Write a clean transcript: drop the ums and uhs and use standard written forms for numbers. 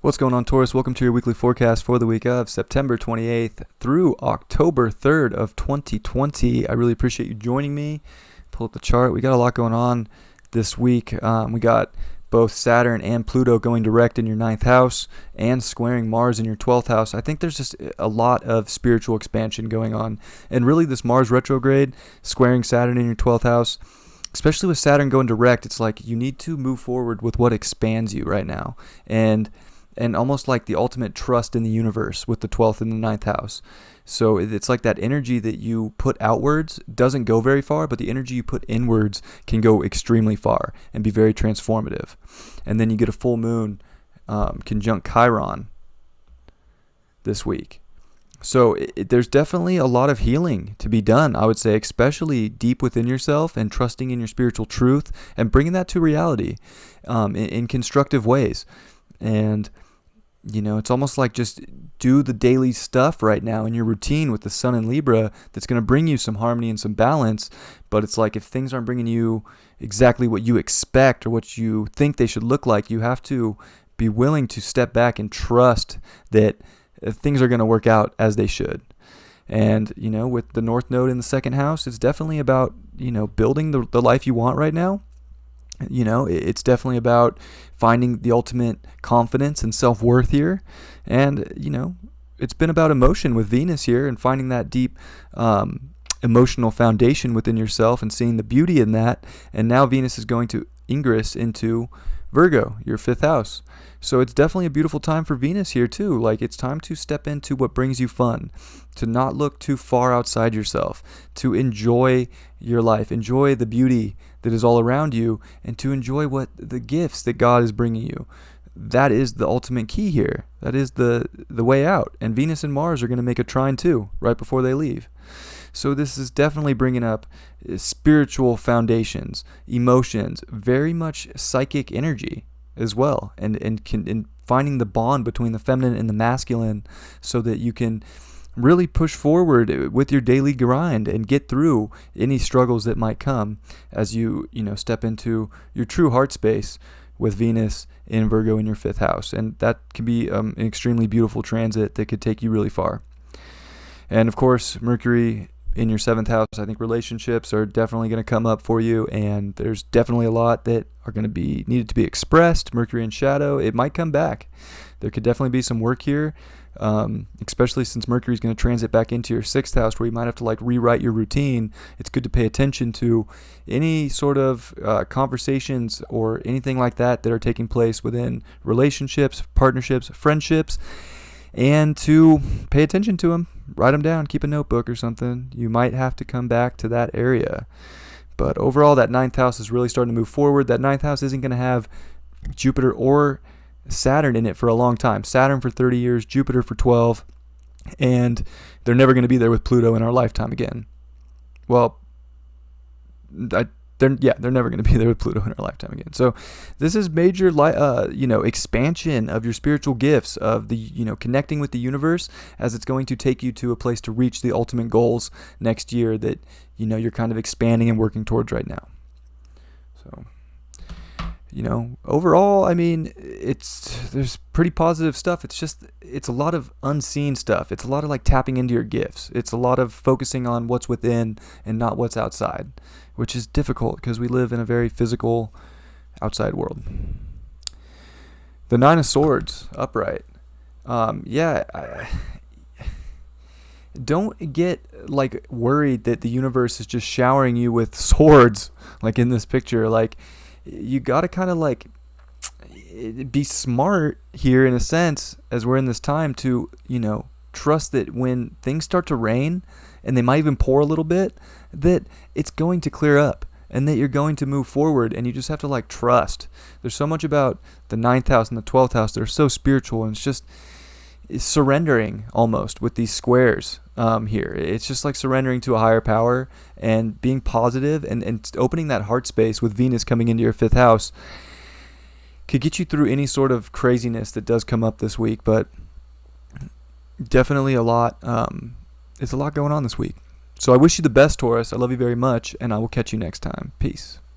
What's going on, Taurus? Welcome to your weekly forecast for the week of September 28th through October 3rd of 2020. I really appreciate you joining me. Pull up the chart. We got a lot going on this week. We got both Saturn and Pluto going direct in your 9th house and squaring Mars in your 12th house. I think there's just a lot of spiritual expansion going on. And really this Mars retrograde squaring Saturn in your 12th house, especially with Saturn going direct, it's like you need to move forward with what expands you right now. And almost like the ultimate trust in the universe with the 12th and the 9th house. So it's like that energy that you put outwards doesn't go very far, but the energy you put inwards can go extremely far and be very transformative. And then you get a full moon conjunct Chiron this week. So there's definitely a lot of healing to be done, I would say, especially deep within yourself and trusting in your spiritual truth and bringing that to reality in constructive ways. And it's almost like just do the daily stuff right now in your routine with the Sun in Libra that's going to bring you some harmony and some balance. But it's like if things aren't bringing you exactly what you expect or what you think they should look like, you have to be willing to step back and trust that things are going to work out as they should. And, with the North Node in the 2nd house, it's definitely about, building the life you want right now. It's definitely about finding the ultimate confidence and self-worth here. And, it's been about emotion with Venus here and finding that deep emotional foundation within yourself and seeing the beauty in that. And now Venus is going to ingress into Virgo, your 5th house. So it's definitely a beautiful time for Venus here too. Like it's time to step into what brings you fun, to not look too far outside yourself, to enjoy your life, enjoy the beauty that is all around you, and to enjoy what the gifts that God is bringing you. That is the ultimate key here. That is the way out. And Venus and Mars are going to make a trine too, right before they leave. So this is definitely bringing up spiritual foundations, emotions, very much psychic energy as well, and finding the bond between the feminine and the masculine so that you can really push forward with your daily grind and get through any struggles that might come as you step into your true heart space with Venus in Virgo in your 5th house. And that can be an extremely beautiful transit that could take you really far. And of course, Mercury in your 7th house, I think relationships are definitely going to come up for you, and there's definitely a lot that are going to be needed to be expressed. Mercury in shadow, it might come back. There could definitely be some work here, especially since Mercury is going to transit back into your 6th house where you might have to rewrite your routine. It's good to pay attention to any sort of conversations or anything like that are taking place within relationships, partnerships, friendships, and to pay attention to them. Write them down, keep a notebook or something. You might have to come back to that area. But overall, that 9th house is really starting to move forward. That 9th house isn't going to have Jupiter or Saturn in it for a long time. Saturn for 30 years, Jupiter for 12, and they're never going to be there with Pluto in our lifetime again. Well, they're never going to be there with Pluto in our lifetime again. So this is major, expansion of your spiritual gifts, of the, connecting with the universe, as it's going to take you to a place to reach the ultimate goals next year that, you're kind of expanding and working towards right now. So, overall, I mean, there's pretty positive stuff. It's a lot of unseen stuff. It's a lot of tapping into your gifts. It's a lot of focusing on what's within and not what's outside, which is difficult because we live in a very physical outside world. The 9 of Swords, upright. Don't get worried that the universe is just showering you with swords, like in this picture. You got to kind of be smart here in a sense, as we're in this time, to, trust that when things start to rain, and they might even pour a little bit, that it's going to clear up and that you're going to move forward, and you just have to trust. There's so much about the 9th house and the 12th house that are so spiritual, and it's surrendering almost with these squares here. It's just like surrendering to a higher power and being positive and opening that heart space with Venus coming into your 5th house could get you through any sort of craziness that does come up this week. But definitely it's a lot going on this week. So I wish you the best, Taurus. I love you very much, and I will catch you next time. Peace.